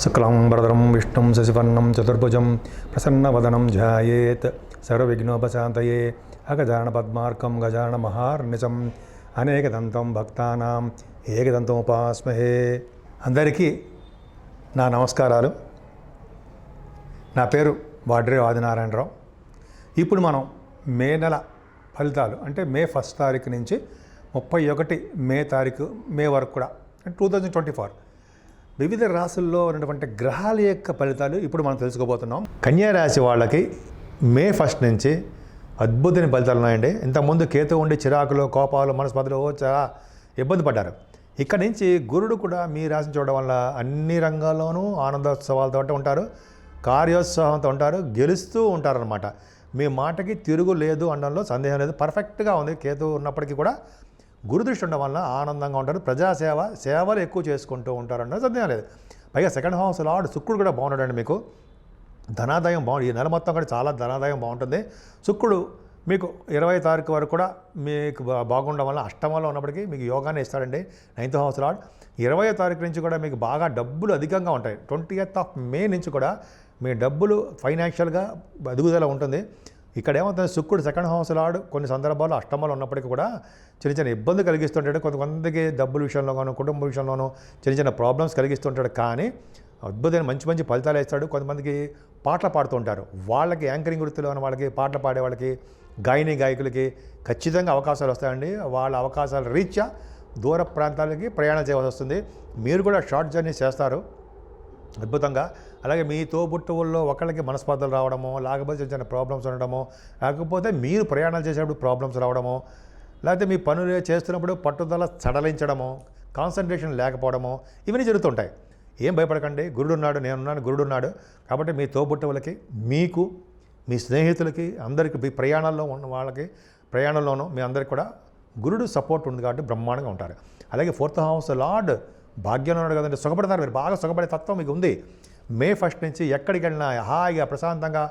శుక్లాంబరధరం విష్ణుం శశివర్ణం చతుర్భుజం ప్రసన్నవదనం ధ్యాయేత్ సర్వవిఘ్నోపశాంతయే అగజానన పద్మార్కం గజానన మహార్నిశం అనేకదంతం భక్తానాం ఏకదంతముపాస్మహే. అందరికీ నా నమస్కారాలు. నా పేరు వాడ్రే ఆదినారాయణరావు. ఇప్పుడు మనం మే నెల ఫలితాలు అంటే మే 1 తారీఖు నుంచి 31 మే వరకు కూడా 2024 వివిధ రాశుల్లో ఉన్నటువంటి గ్రహాల యొక్క ఫలితాలు ఇప్పుడు మనం తెలుసుకోబోతున్నాం. కన్యా రాశి వాళ్ళకి మే 1 నుంచి అద్భుతమైన ఫలితాలు ఉన్నాయండి. ఇంతకుముందు కేతు ఉండి చిరాకులు, కోపాలు, మనస్పర్ధలు చాలా ఇబ్బంది పడ్డారు. ఇక్కడ నుంచి గురుడు కూడా మీ రాశిని చూడడం వల్ల అన్ని రంగాల్లోనూ ఆనందోత్సవాలతో ఉంటారు, కార్యోత్సాహంతో ఉంటారు, గెలుస్తూ ఉంటారనమాట. మీ మాటకి తిరుగు లేదు అనడంలో సందేహం లేదు. పర్ఫెక్ట్గా ఉంది. కేతు ఉన్నప్పటికీ కూడా గురుదృష్టి ఉండడం వల్ల ఆనందంగా ఉంటారు. సేవలు ఎక్కువ చేసుకుంటూ ఉంటారన్న సందేహం లేదు. పైగా సెకండ్ హౌస్ లార్డ్ శుక్రుడు కూడా బాగున్నాడండి. మీకు ధనాదాయం బాగుంది. ఈ నెల మొత్తం కూడా చాలా ధనాదాయం బాగుంటుంది. శుక్రుడు మీకు 20 తారీఖు వరకు కూడా మీకు బాగుండడం వల్ల అష్టమంలో ఉన్నప్పటికీ మీకు యోగాన్ని ఇస్తాడండి. 9th హౌస్ లార్డ్ 20వ తారీఖు నుంచి కూడా మీకు బాగా డబ్బులు అధికంగా ఉంటాయి. 20th మే నుంచి కూడా మీ డబ్బులు ఫైనాన్షియల్గా ఎదుగుదల ఉంటుంది. ఇక్కడ ఏమవుతుంది, శుక్రుడు సెకండ్ హౌస్ లార్డ్ కొన్ని సందర్భాల్లో అష్టమంలో ఉన్నప్పటికీ కూడా చిన్న ఇబ్బంది కలిగిస్తుంటాడు. కొంతమందికి డబ్బుల విషయంలో కానీ కుటుంబ విషయంలోనూ చిన్న ప్రాబ్లమ్స్ కలిగిస్తుంటాడు. కానీ అద్భుతమైన మంచి ఫలితాలు ఇస్తాడు. కొంతమందికి పాటలు పాడుతూ ఉంటారు. వాళ్ళకి యాంకరింగ్ వృత్తిలో ఉన్న వాళ్ళకి, పాటలు పాడే వాళ్ళకి, గాయకులకి ఖచ్చితంగా అవకాశాలు వస్తాయండి. వాళ్ళ అవకాశాల రీత్యా దూర ప్రాంతాలకి ప్రయాణం చేయవలసి వస్తుంది. మీరు కూడా షార్ట్ జర్నీ చేస్తారు అద్భుతంగా. అలాగే మీ తోబుట్టువుల్లో ఒకళ్ళకి మనస్పర్ధలు రావడమో, లేకపోతే చిన్న ప్రాబ్లమ్స్ ఉండడమో, లేకపోతే మీరు ప్రయాణాలు చేసేటప్పుడు ప్రాబ్లమ్స్ రావడమో, లేకపోతే మీ పనులు చేస్తున్నప్పుడు పట్టుదల సడలించడమో, కాన్సన్ట్రేషన్ లేకపోవడమో, ఇవన్నీ జరుగుతుంటాయి. ఏం భయపడకండి. గురుడున్నాడు, నేనున్నాను, గురుడున్నాడు. కాబట్టి మీ తోబుట్టువులకి, మీకు, మీ స్నేహితులకి, అందరికీ మీ ప్రయాణాల్లో ఉన్న వాళ్ళకి, ప్రయాణంలోనూ మీ అందరికీ కూడా గురుడు సపోర్ట్ ఉంది కాబట్టి బ్రహ్మాండంగా ఉంటారు. అలాగే 4th హౌస్ లార్డ్ భాగ్యంలో ఉన్నాడు కదండి. సుఖపడతారు. మీరు బాగా సుఖపడే తత్వం మీకు ఉంది. మే 1 నుంచి ఎక్కడికి వెళ్ళినా హాయిగా ప్రశాంతంగా,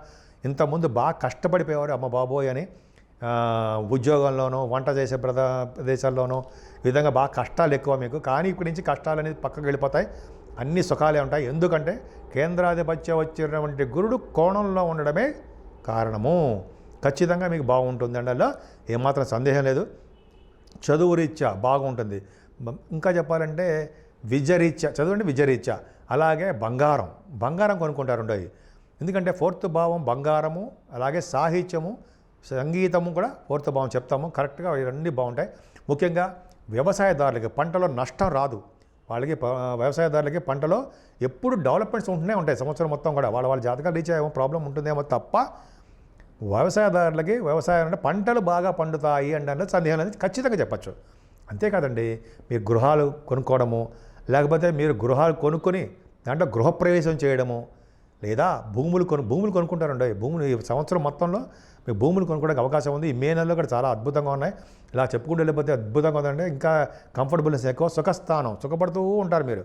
ఇంతకుముందు బాగా కష్టపడిపోయేవారు అమ్మ బాబోయ్ అని, ఉద్యోగంలోనూ వంట చేసే ప్రదేశాల్లోనూ ఈ విధంగా బాగా కష్టాలు ఎక్కువ మీకు. కానీ ఇక్కడి నుంచి కష్టాలు అనేది పక్కకు వెళ్ళిపోతాయి. అన్ని సుఖాలే ఉంటాయి. ఎందుకంటే కేంద్రాధిపత్యం వచ్చినటువంటి గురుడు కోణంలో ఉండడమే కారణము. ఖచ్చితంగా మీకు బాగుంటుంది అండల్లో ఏమాత్రం సందేహం లేదు. చదువు రీత్యా బాగుంటుంది. ఇంకా చెప్పాలంటే విద్యరీత్యా, చదువు విద్యరీత్యా. అలాగే బంగారం కొనుక్కుంటారు. ఎందుకంటే 4th భావం బంగారము, అలాగే సాహిత్యము, సంగీతము కూడా 4th భావం చెప్తాము. కరెక్ట్గా ఇవన్నీ బాగుంటాయి. ముఖ్యంగా వ్యవసాయదారులకి పంటలో నష్టం రాదు. వాళ్ళకి వ్యవసాయదారులకి పంటలో ఎప్పుడు డెవలప్మెంట్స్ ఉంటూనే ఉంటాయి. సంవత్సరం మొత్తం కూడా వాళ్ళ జాతకాలు రీచ్ అయ్యే ప్రాబ్లం ఉంటుందేమో తప్ప వ్యవసాయదారులకి వ్యవసాయం అంటే పంటలు బాగా పండుతాయి అంటే సందేహం అనేది ఖచ్చితంగా చెప్పచ్చు. అంతేకాదండి, మీరు గృహాలు కొనుక్కోవడము, లేకపోతే మీరు గృహాలు కొనుక్కొని దాంట్లో గృహప్రవేశం చేయడము, లేదా భూములు కొనుక్కుంటారండి. భూములు ఈ సంవత్సరం మొత్తంలో మీకు భూములు కొనుక్కోవడానికి అవకాశం ఉంది. ఈ మే నెలలో కూడా చాలా అద్భుతంగా ఉన్నాయి. ఇలా చెప్పుకుంటూ వెళ్ళిపోతే అద్భుతంగా ఉందండి. ఇంకా కంఫర్టబుల్నెస్ ఎక్కువ, సుఖస్థానం, సుఖపడుతూ ఉంటారు మీరు.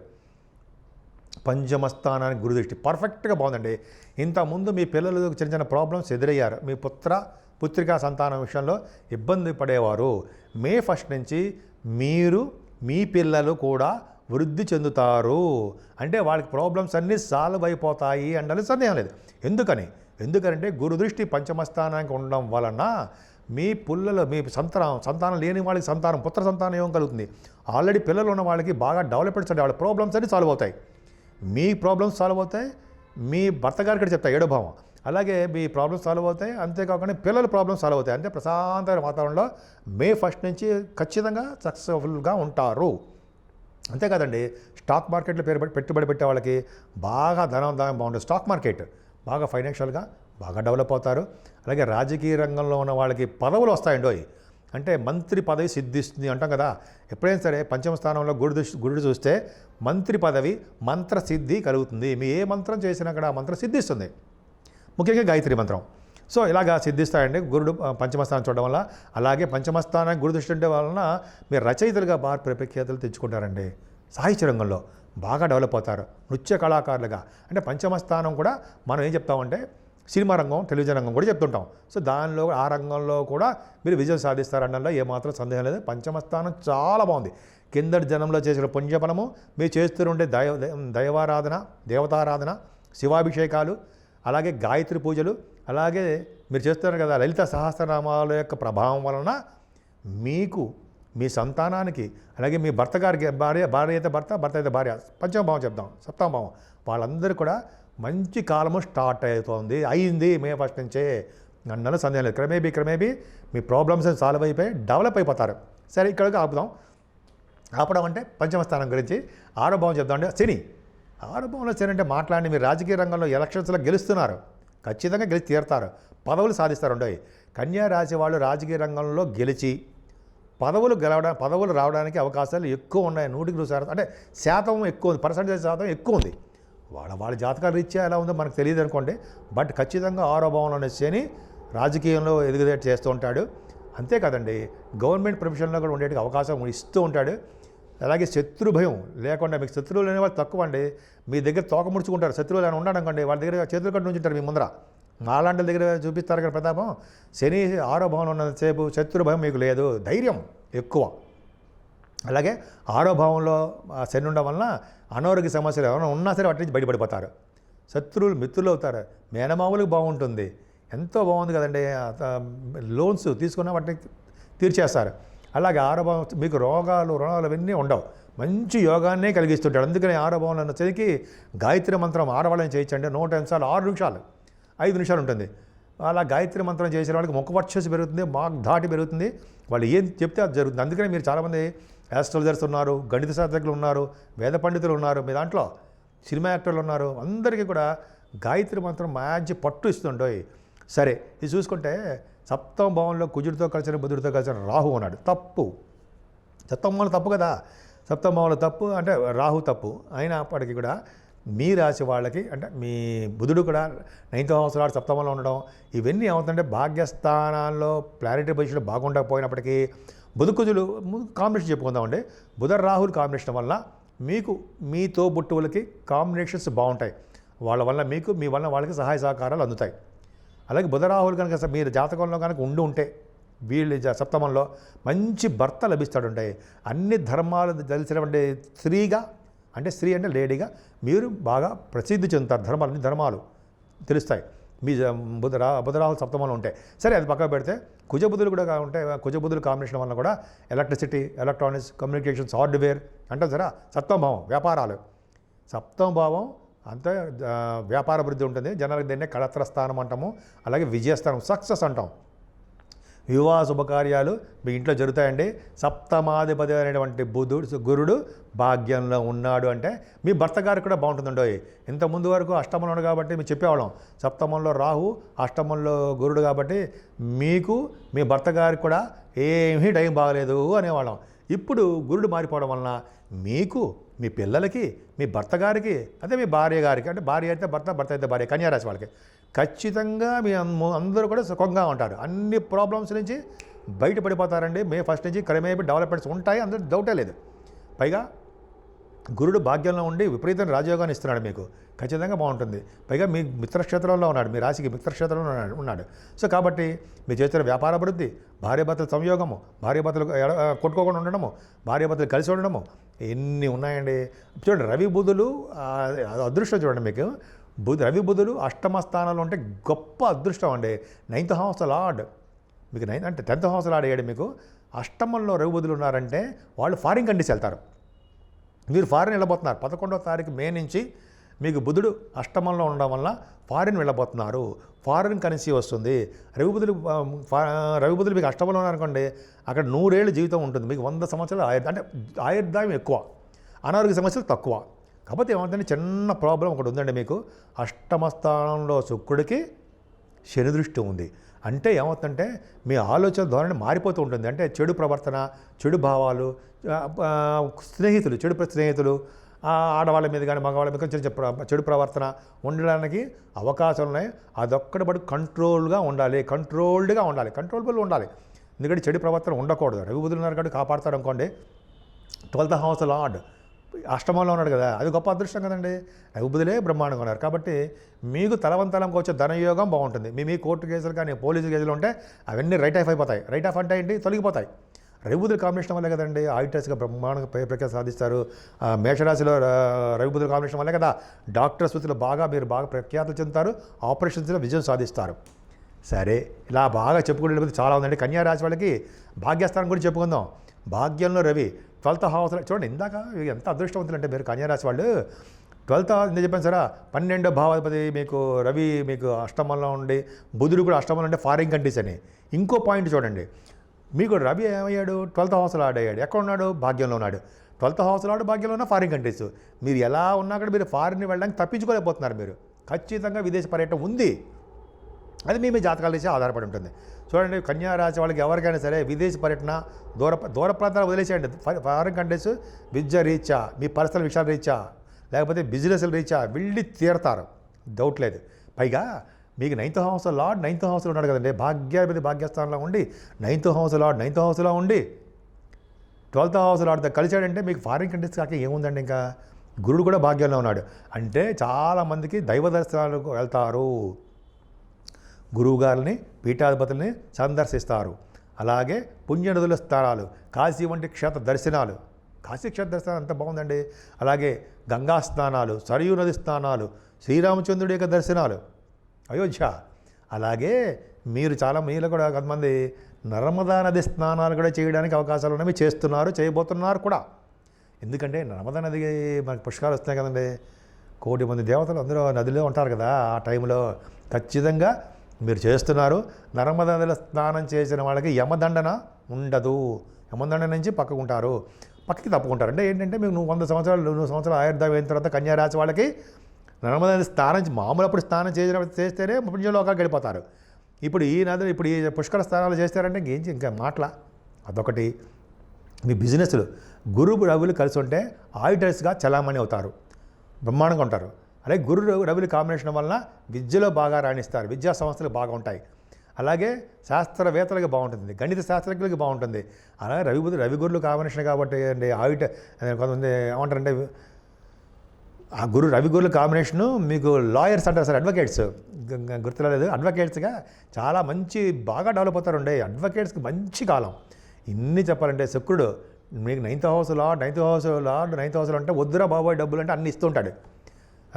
పంచమస్థానానికి గురుదృష్టి పర్ఫెక్ట్గా బాగుందండి. ఇంతకుముందు మీ పిల్లలు చిన్న ప్రాబ్లమ్స్ ఎదురయ్యారు. మీ పుత్రికా సంతానం విషయంలో ఇబ్బంది పడేవారు. మే 1 నుంచి మీరు, మీ పిల్లలు కూడా వృద్ధి చెందుతారు. అంటే వాళ్ళకి ప్రాబ్లమ్స్ అన్నీ సాల్వ్ అయిపోతాయి అంటే సందేహం లేదు. ఎందుకంటే గురుదృష్టి పంచమస్థానానికి ఉండడం వలన మీ పిల్లలు, మీ సంతానం లేని వాళ్ళకి పుత్ర సంతానం ఏం కలుగుతుంది. ఆల్రెడీ పిల్లలు ఉన్న వాళ్ళకి బాగా డెవలప్మెంట్స్ అంటే వాళ్ళ ప్రాబ్లమ్స్ అన్నీ సాల్వ్ అవుతాయి. మీ ప్రాబ్లమ్స్ సాల్వ్ అవుతాయి. మీ భర్త గారికి కూడా చెప్తాయి 7వ భావం. అలాగే మీ ప్రాబ్లమ్స్ సాల్వ్ అవుతాయి. అంతేకాకుండా పిల్లల ప్రాబ్లమ్స్ సాల్వ్ అవుతాయి. అంటే ప్రశాంతమైన వాతావరణంలో మే 1 నుంచి ఖచ్చితంగా సక్సెస్ఫుల్గా ఉంటారు. అంతేకాదండి, స్టాక్ మార్కెట్లో పెట్టుబడి పెట్టే వాళ్ళకి బాగా ధనాదాయం బాగుంటుంది. స్టాక్ మార్కెట్ బాగా ఫైనాన్షియల్గా బాగా డెవలప్ అవుతారు. అలాగే రాజకీయ రంగంలో ఉన్న వాళ్ళకి పదవులు వస్తాయండి. అంటే మంత్రి పదవి సిద్ధిస్తుంది అంటాం కదా. ఎప్పుడైనా సరే పంచమ స్థానంలో గురుడు చూస్తే మంత్రి పదవి, మంత్ర సిద్ధి కలుగుతుంది. మీ ఏ మంత్రం చేసినా కూడా ఆ మంత్రం సిద్ధిస్తుంది. ముఖ్యంగా గాయత్రి మంత్రం. సో ఇలాగా సిద్ధిస్తాయండి గురుడు పంచమస్థానం చూడడం వల్ల. అలాగే పంచమస్థానానికి గురు దృష్టి ఉండే వలన మీరు రచయితలుగా బాగా ప్రఖ్యాతులు తెచ్చుకుంటారండి. సాహిత్య రంగంలో బాగా డెవలప్ అవుతారు. నృత్య కళాకారులుగా. అంటే పంచమస్థానం కూడా మనం ఏం చెప్తామంటే సినిమా రంగం, టెలివిజన్ రంగం కూడా చెప్తుంటాం. సో దానిలో ఆ రంగంలో కూడా మీరు విజయం సాధిస్తారనడంలో ఏమాత్రం సందేహం లేదు. పంచమ స్థానం చాలా బాగుంది. కిందటి జనంలో చేసిన పుణ్యఫలము, మీరు చేస్తుంటే దైవారాధన, దేవతారాధన, శివాభిషేకాలు, అలాగే గాయత్రి పూజలు, అలాగే మీరు చేస్తున్నారు కదా లలిత సహస్రనామాల యొక్క ప్రభావం వలన మీకు, మీ సంతానానికి, అలాగే మీ భర్త గారికి, భార్య అయితే భర్త, భర్త అయితే భార్య, పంచమ భావం చెప్దాం, సప్తమ భావం, వాళ్ళందరూ కూడా మంచి కాలము స్టార్ట్ అవుతుంది, అయింది మే 1 నుంచే అన్నలో సందేహం లేదు. క్రమేబీ మీ ప్రాబ్లమ్స్ సాల్వ్ అయిపోయి డెవలప్ అయిపోతారు. సరే ఇక్కడికి ఆపడం అంటే పంచమ స్థానం గురించి. 6వ భావం చెప్దాం అంటే శని. 6వ భావంలో శని అంటే మాట్లాడి మీరు రాజకీయ రంగంలో ఎలక్షన్స్లో గెలుస్తున్నారు, ఖచ్చితంగా గెలిచి తీరుతారు, పదవులు సాధిస్తారు. కన్యా రాశి వాళ్ళు రాజకీయ రంగంలో గెలిచి పదవులు రావడానికి అవకాశాలు ఎక్కువ ఉన్నాయి. 100% అంటే శాతం ఎక్కువ ఉంది, పర్సంటేజ్ శాతం ఎక్కువ ఉంది. వాళ్ళ జాతకాల రీత్యా ఎలా ఉందో మనకు తెలియదు అనుకోండి. బట్ ఖచ్చితంగా 6వ భావంలోనే శని రాజకీయంలో ఎదుగుదేట చేస్తూ ఉంటాడు. అంతే కదండి, గవర్నమెంట్ ప్రొఫెషన్లో కూడా ఉండేటికి అవకాశం ఇస్తూ ఉంటాడు. అలాగే శత్రు భయం లేకుండా, మీకు శత్రువులు లేని వాళ్ళు తక్కువ అండి. మీ దగ్గర తోక ముడుచుకుంటారు, శత్రువులు అని ఉన్నాడు అనుకోండి, వాళ్ళ దగ్గర చేతులు కట్టు ఉంచుంటారు మీ ముందర, మాలాంటి దగ్గర చూపిస్తారు కదా ప్రతాపం. శని 6వ భావంలో ఉన్నంతసేపు శత్రు భయం మీకు లేదు, ధైర్యం ఎక్కువ. అలాగే 6వ భావంలో శని ఉండడం వలన అనారోగ్య సమస్యలు ఎవరైనా ఉన్నా సరే వాటి నుంచి బయటపడిపోతారు, శత్రువులు మిత్రులు అవుతారు, మేనమామూలుగా బాగుంటుంది, ఎంతో బాగుంది కదండి. లోన్స్ తీసుకున్న వాటిని తీర్చేస్తారు. అలాగే 6వ భావం మీకు రోగాలు రుణాలు అవన్నీ ఉండవు, మంచి యోగాన్నే కలిగిస్తుంటాడు. అందుకని 6వ భావంలో ఉన్న శనికి గాయత్రి మంత్రం ఆడవాళ్ళని చేయించండి. 100 నిమిషాలు, 6 నిమిషాలు, 5 నిమిషాలు ఉంటుంది. అలా గాయత్రి మంత్రం చేసిన వాళ్ళకి ముఖ వర్చస్సు పెరుగుతుంది, ధాటి పెరుగుతుంది, వాళ్ళు ఏం చెప్తే అది జరుగుతుంది. అందుకని మీరు చాలామంది యాస్ట్రాలజర్స్ ఉన్నారు, గణిత శాస్త్రజ్ఞులు ఉన్నారు, వేద పండితులు ఉన్నారు, మీ దాంట్లో సినిమా యాక్టర్లు ఉన్నారు, అందరికీ కూడా గాయత్రి మంత్రం మంచి పట్టు ఇస్తుంటాయి. సరే ఇది చూసుకుంటే 7వ భావంలో కుజుడితో కలిసిన బుధుడితో కలిసిన రాహు ఉన్నాడు, తప్పు. 7వ భావంలో తప్పు కదా, 7వ భావంలో తప్పు అంటే రాహు తప్పు అయినప్పటికీ కూడా మీ రాశి వాళ్ళకి అంటే మీ బుధుడు కూడా 9వ హౌస్ లార్డ్ 7వ భావంలో ఉండడం, ఇవన్నీ ఏమవుతుందంటే భాగ్యస్థానాల్లో ప్లానెటరీ పొజిషన్లో బాగుండకపోయినప్పటికీ బుధ కుజులు కాంబినేషన్ చెప్పుకుందామండి. బుధ రాహుల్ కాంబినేషన్ వల్ల మీకు మీ తోబుట్టువులకి కాంబినేషన్స్ బాగుంటాయి, వాళ్ళ వల్ల మీకు, మీ వల్ల వాళ్ళకి సహాయ సహకారాలు అందుతాయి. అలాగే బుధ రాహుల్ కనుక మీరు జాతకంలో కనుక ఉంటే వీళ్ళు 7వ మంచి భర్త లభిస్తాడుంటాయి. అన్ని ధర్మాలు తెలిసినటువంటి స్త్రీగా, అంటే స్త్రీ అంటే లేడీగా మీరు బాగా ప్రసిద్ధి చెందుతారు, అన్ని ధర్మాలు తెలుస్తాయి మీ బుధరాహుల్ 7వ ఉంటాయి. సరే అది పక్కన పెడితే కుజబుధులు కూడా ఉంటాయి. కుజబుధుల కాంబినేషన్ వల్ల కూడా ఎలక్ట్రిసిటీ, ఎలక్ట్రానిక్స్, కమ్యూనికేషన్స్, హార్డ్వేర్ అంటాం సరే. 7వ భావం వ్యాపారాలు, 7వ భావం అంతే వ్యాపార అభివృద్ధి ఉంటుంది. జనాలకు దీన్నే కళత్ర స్థానం అంటాము, అలాగే విజయస్థానం, సక్సెస్ అంటాం. వివాహ శుభకార్యాలు మీ ఇంట్లో జరుగుతాయండి. 7వ అనేటువంటి గురుడు భాగ్యంలో ఉన్నాడు అంటే మీ భర్త గారికి కూడా బాగుంటుందండి. ఇంత ముందు వరకు అష్టమంలో ఉన్నాడు కాబట్టి మేము చెప్పేవాళ్ళం, 7వ రాహు 8వ గురుడు కాబట్టి మీకు మీ భర్త గారికి కూడా ఏమీ టైం బాగలేదు అనేవాళ్ళం. ఇప్పుడు గురుడు మారిపోవడం వలన మీకు, మీ పిల్లలకి, మీ భర్త గారికి, అదే మీ భార్య గారికి, అంటే భార్య అయితే భర్త, భర్త అయితే భార్య, కన్యారాశి వాళ్ళకి ఖచ్చితంగా మీ అందరూ కూడా సుఖంగా ఉంటారు. అన్ని ప్రాబ్లమ్స్ నుంచి బయటపడిపోతారండి. మే 1 నుంచి క్రమేపీ డెవలప్మెంట్స్ ఉంటాయి, అందరూ డౌటే లేదు. పైగా గురుడు భాగ్యంలో ఉండి విపరీతమైన రాజయోగాన్ని ఇస్తున్నాడు మీకు, ఖచ్చితంగా బాగుంటుంది. పైగా మీ మిత్రక్షేత్రంలో ఉన్నాడు, మీ రాశికి మిత్రక్షేత్రంలో ఉన్నాడు. సో కాబట్టి మీరు చేస్తున్న వ్యాపార అభివృద్ధి, భార్యాభర్తల సంయోగము, భార్యాభర్తలు కొట్టుకోకుండా ఉండడము, భార్యాభర్తలు కలిసి ఉండడము, ఎన్ని ఉన్నాయండి. చూడండి రవి బుధులు అదృష్టం చూడండి మీకు. రవి బుధులు 8వ స్థానంలో ఉంటే గొప్ప అదృష్టం అండి. 9th హౌస్ లార్డ్ మీకు అంటే 10th హౌస్ లార్డ్ అయ్యాడు మీకు. 8వ రవి బుధులు ఉన్నారంటే వాళ్ళు ఫారిన్ కంట్రీస్ వెళ్తారు, మీరు ఫారిన్ వెళ్ళబోతున్నారు. 11వ తారీఖు మే నుంచి మీకు బుధుడు 8వ ఉండడం వల్ల ఫారిన్ వెళ్ళబోతున్నారు, ఫారిన్ కరెన్సీ వస్తుంది. రవి బుధులు మీకు 8వ ఉన్నారనుకోండి, అక్కడ 100 ఏళ్ళు జీవితం ఉంటుంది, మీకు 100 సంవత్సరాలు అంటే ఆయుర్దాయం ఎక్కువ, అనారోగ్య సమస్యలు తక్కువ. కాకపోతే ఏమవుతుందంటే చిన్న ప్రాబ్లం ఒకటి ఉందండి మీకు. 8వ స్థానంలో శుక్రుడికి శని దృష్టి ఉంది అంటే ఏమవుతుందంటే మీ ఆలోచన ధోరణి మారిపోతూ ఉంటుంది. అంటే చెడు ప్రవర్తన, చెడు భావాలు, చెడు స్నేహితులు, ఆడవాళ్ళ మీద కానీ మగవాళ్ళ మీద కొంచెం చెడు ప్రవర్తన ఉండడానికి అవకాశాలు ఉన్నాయి. అదొక్కటి బట్టి కంట్రోల్డ్గా ఉండాలి, కంట్రోలబుల్ ఉండాలి. ఎందుకంటే చెడు ప్రవర్తన ఉండకూడదు. రవి బుధులు ఉన్నారు కాబట్టి కాపాడతాడు అనుకోండి. 12th హౌస్ లార్డ్ అష్టమంలో ఉన్నాడు కదా, అది గొప్ప అదృష్టం కదండి. రవిబుధులే బ్రహ్మాండంగా ఉన్నారు కాబట్టి మీకు తలవంతలంకి వచ్చే ధనయోగం బాగుంటుంది. మీ కోర్టు కేసులు కానీ పోలీసు కేసులు ఉంటే అవన్నీ రైట్ ఆఫ్ అయిపోతాయి. రైట్ ఆఫ్ అంటే ఏంటి, తొలగిపోతాయి. రవిబుధుల కాంబినేషన్ వల్లే కదండి ఆడిటర్స్గా బ్రహ్మాండంగా ప్రఖ్యాతి సాధిస్తారు. మేషరాశిలో రవిబుధుల కాంబినేషన్ వల్లే కదా డాక్టర్స్ వృత్తిలో మీరు బాగా ప్రఖ్యాతులు చెందుతారు, ఆపరేషన్స్లో విజయం సాధిస్తారు. సరే, ఇలా బాగా చెప్పుకుంటే చాలా ఉందండి. కన్యా రాశి వాళ్ళకి భాగ్యస్థానం గురించి చెప్పుకుందాం. భాగ్యంలో రవి 12th హౌస్లో చూడండి. ఇందాక ఎంత అదృష్టవంతులు అంటే మీరు కన్యా రాశి వాళ్ళు 12th నేను చెప్పాను సరే, 12వ భావాధిపతి మీకు రవి మీకు అష్టమంలో ఉండి, బుధుడు కూడా అష్టమంలో ఉంటే ఫారిన్ కంట్రీస్ అని. ఇంకో పాయింట్ చూడండి, మీకు రవి ఏమయ్యాడు 12th హౌస్లో ఆడయ్యాడు. ఎక్కడ ఉన్నాడు, భాగ్యంలో ఉన్నాడు. 12th హౌస్లో ఆడు, భాగ్యంలో ఉన్న ఫారిన్ కంట్రీస్. మీరు ఎలా ఉన్నా కూడా మీరు ఫారిన్ వెళ్ళడానికి తప్పించుకోలేకపోతున్నారు. మీరు ఖచ్చితంగా విదేశ పర్యటన ఉంది. అది మీ జాతకాలు చేసి ఆధారపడి ఉంటుంది. చూడండి, కన్యా రాశి వాళ్ళకి ఎవరికైనా సరే విదేశీ పర్యటన దూర ప్రాంతాలు వదిలేసేయండి. ఫారిన్ కంట్రీస్ విద్య రీత్యా, మీ పర్సనల్ విషయాల రీత్యా, లేకపోతే బిజినెస్ల రీత్యా వెళ్ళి తీరతారు, డౌట్ లేదు. పైగా మీకు 9th హౌస్ లార్డ్ 9th హౌస్లో ఉన్నాడు కదండి. భాగ్యస్థానంలో ఉండి 9th హౌస్ లార్డ్ 9th హౌస్లో ఉండి 12th హౌస్ లార్డ్తో కలిసాడంటే మీకు ఫారిన్ కంట్రీస్ కాక ఏముందండి. ఇంకా గురుడు కూడా భాగ్యంలో ఉన్నాడు అంటే చాలామందికి దైవ దర్శనాలకు వెళ్తారు, గురువుగారిని పీఠాధిపతుల్ని సందర్శిస్తారు. అలాగే పుణ్యనదుల స్థానాలు, కాశీ వంటి క్షేత్ర దర్శనాలు, కాశీ క్షేత్ర దర్శనాలు అంత బాగుందండి. అలాగే గంగా స్నానాలు, సరయూ నది స్నానాలు, శ్రీరామచంద్రుడి యొక్క దర్శనాలు, అయోధ్య. అలాగే మీలో కూడా కొంతమంది నర్మదా నది స్నానాలు కూడా చేయడానికి అవకాశాలు ఉన్నాయి, చేస్తున్నారు, చేయబోతున్నారు కూడా. ఎందుకంటే నర్మదా నది మనకి పుష్కరాలు వస్తున్నాయి కదండి. 1 కోటి మంది దేవతలు అందరూ నదిలో ఉంటారు కదా. ఆ టైంలో ఖచ్చితంగా మీరు చేస్తున్నారు. నర్మదా నదిలో స్నానం చేసిన వాళ్ళకి యమదండన ఉండదు. యమదండన నుంచి పక్కకి తప్పుకుంటారు. అంటే ఏంటంటే మీకు 100 సంవత్సరాలు ఆయుర్దాయం అయిన తర్వాత కన్యా రాశి వాళ్ళకి నర్మదా నది మామూలప్పుడు స్నానం చేస్తేనే పుణ్యలోకాలు గడిపోతారు. ఇప్పుడు ఈ పుష్కర స్నానాలు చేస్తారంటే ఇంకా మాటలా. అదొకటి. మీ బిజినెస్లు గురువు రవులు కలిసి ఉంటే ఆడిటర్స్గా చలామణి అవుతారు, బ్రహ్మాండంగా ఉంటారు. అలాగే గురు రవుల కాంబినేషన్ వలన విద్యలో బాగా రాణిస్తారు, విద్యా సంస్థలు బాగా ఉంటాయి. అలాగే శాస్త్రవేత్తలకు బాగుంటుంది, గణిత శాస్త్రజ్ఞులకి బాగుంటుంది. అలాగే రవి గురులు కాంబినేషన్ కాబట్టి అండి కొంతమంది ఏమంటారంటే ఆ రవి గురుల కాంబినేషను మీకు లాయర్స్ అంటారు సార్, అడ్వకేట్స్ గుర్తులేదు, అడ్వకేట్స్గా చాలా బాగా డెవలప్ అవుతారండి. అడ్వకేట్స్కి మంచి కాలం. ఇన్ని చెప్పాలంటే శుక్రుడు మీకు 9th హౌస్ లార్డ్ 9th హౌస్లో అంటే వద్దురా బాబోయ్ డబ్బులు అంటే అన్ని ఇస్తుంటాడు.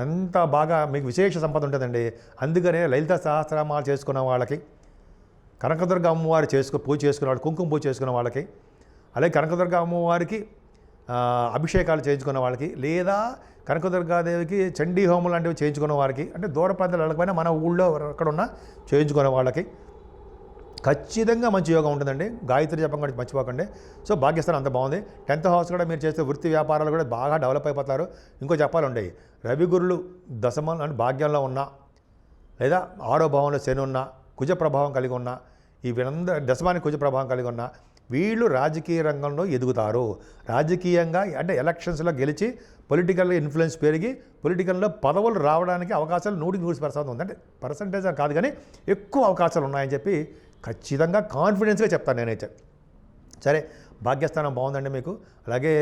అంత బాగా మీకు విశేష సంపద ఉంటుందండి. అందుకనే లలిత సహస్రనామాలు చేసుకున్న వాళ్ళకి, కనకదుర్గ అమ్మవారి పూజ చేసుకునే వాళ్ళు, కుంకుమ పూజ చేసుకున్న వాళ్ళకి, అలాగే కనకదుర్గ అమ్మవారికి అభిషేకాలు చేయించుకున్న వాళ్ళకి, లేదా కనకదుర్గాదేవికి చండీ హోమం లాంటివి చేయించుకున్న వారికి, అంటే దూర ప్రాంతాలు వెళ్ళకపోయినా మన ఊళ్ళో ఎక్కడున్నా చేయించుకునే వాళ్ళకి ఖచ్చితంగా మంచి యోగం ఉంటుందండి. గాయత్రి జపం కూడా మర్చిపోకండి. సో భాగ్యస్థానం అంత బాగుంది. 10th హౌస్ కూడా మీరు చేసే వృత్తి వ్యాపారాలు కూడా బాగా డెవలప్ అయిపోతారు. ఇంకో చెప్పాలండి, రవి గురులు దశమం అంటే భాగ్యంలో ఉన్నా, లేదా 6వ భావంలో శని ఉన్నా, కుజ ప్రభావం కలిగి ఉన్నా, ఈ వీళ్ళందరూ దశమానికి కుజ ప్రభావం కలిగి ఉన్నా వీళ్ళు రాజకీయ రంగంలో ఎదుగుతారు. రాజకీయంగా అంటే ఎలక్షన్స్లో గెలిచి పొలిటికల్ ఇన్ఫ్లుయెన్స్ పెరిగి పొలిటికల్లో పదవులు రావడానికి అవకాశాలు 100% ఉంది. అంటే పర్సంటేజ్ కాదు కానీ ఎక్కువ అవకాశాలు ఉన్నాయని చెప్పి ఖచ్చితంగా కాన్ఫిడెన్స్గా చెప్తాను నేనైతే. సరే, భాగ్యస్థానం బాగుందండి మీకు. అలాగే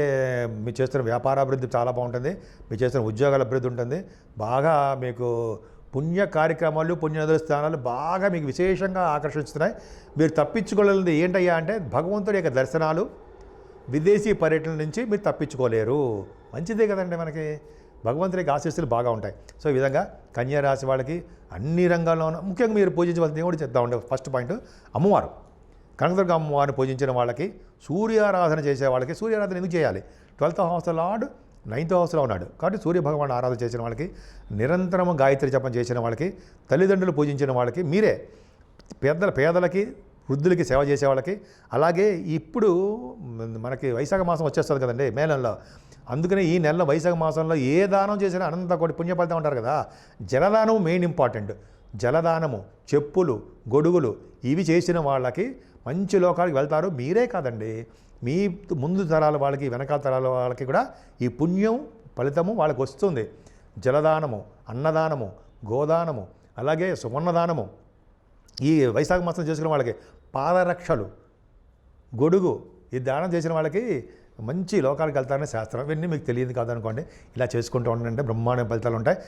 మీరు చేస్తున్న వ్యాపారాభివృద్ధి చాలా బాగుంటుంది, మీరు చేస్తున్న ఉద్యోగాల అభివృద్ధి ఉంటుంది. బాగా మీకు పుణ్య కార్యక్రమాలు, పుణ్యనదుల స్థానాలు బాగా మీకు విశేషంగా ఆకర్షిస్తున్నాయి. మీరు తప్పించుకోలేనిది ఏంటయ్యా అంటే భగవంతుడి యొక్క దర్శనాలు, విదేశీ పర్యటన నుంచి మీరు తప్పించుకోలేరు. మంచిదే కదండి, మనకి భగవంతుడికి ఆశీస్సులు బాగా ఉంటాయి. సో ఈ విధంగా కన్యా రాశి వాళ్ళకి అన్ని రంగాల్లో ముఖ్యంగా మీరు పూజించవలసిన దేవుడు చెప్తామండి. ఫస్ట్ పాయింట్ అమ్మవారు, కనకదుర్గ అమ్మవారిని పూజించిన వాళ్ళకి, సూర్యారాధన చేసే వాళ్ళకి. సూర్యారాధన ఎందుకు చేయాలి? 12th హౌస్ లార్డ్ 9th హౌస్లో ఉన్నాడు కాబట్టి సూర్య భగవాన్ ఆరాధన చేసిన వాళ్ళకి, నిరంతరము గాయత్రి జపం చేసిన వాళ్ళకి, తల్లిదండ్రులు పూజించిన వాళ్ళకి, మీరే పేదలకి వృద్ధులకి సేవ చేసే వాళ్ళకి. అలాగే ఇప్పుడు మనకి వైశాఖ మాసం వచ్చేస్తుంది కదండి, మే నెలలో. అందుకనే ఈ నెలలో వైశాఖ మాసంలో ఏ దానం చేసినా అనంత కోటి పుణ్యఫలితం అంటారు కదా. జలదానం మెయిన్ ఇంపార్టెంట్. జలదానము, చెప్పులు, గొడుగులు ఇవి చేసిన వాళ్ళకి మంచి లోకాలకు వెళ్తారు. మీరే కాదండి, మీ ముందు తరాల వాళ్ళకి, వెనకాల తరాల వాళ్ళకి కూడా ఈ పుణ్యం ఫలితము వాళ్ళకి వస్తుంది. జలదానము, అన్నదానము, గోదానము, అలాగే సువర్ణదానము, ఈ వైశాఖ మాసం చేసుకున్న వాళ్ళకి పాదరక్షలు, గొడుగు ఈ దానం చేసిన వాళ్ళకి మంచి లోకాలకు వెళ్తారనే శాస్త్రం. ఇవన్నీ మీకు తెలియదు కాదనుకోండి, ఇలా చేసుకుంటూ ఉండండి, బ్రహ్మాండ ఫలితాలు ఉంటాయి.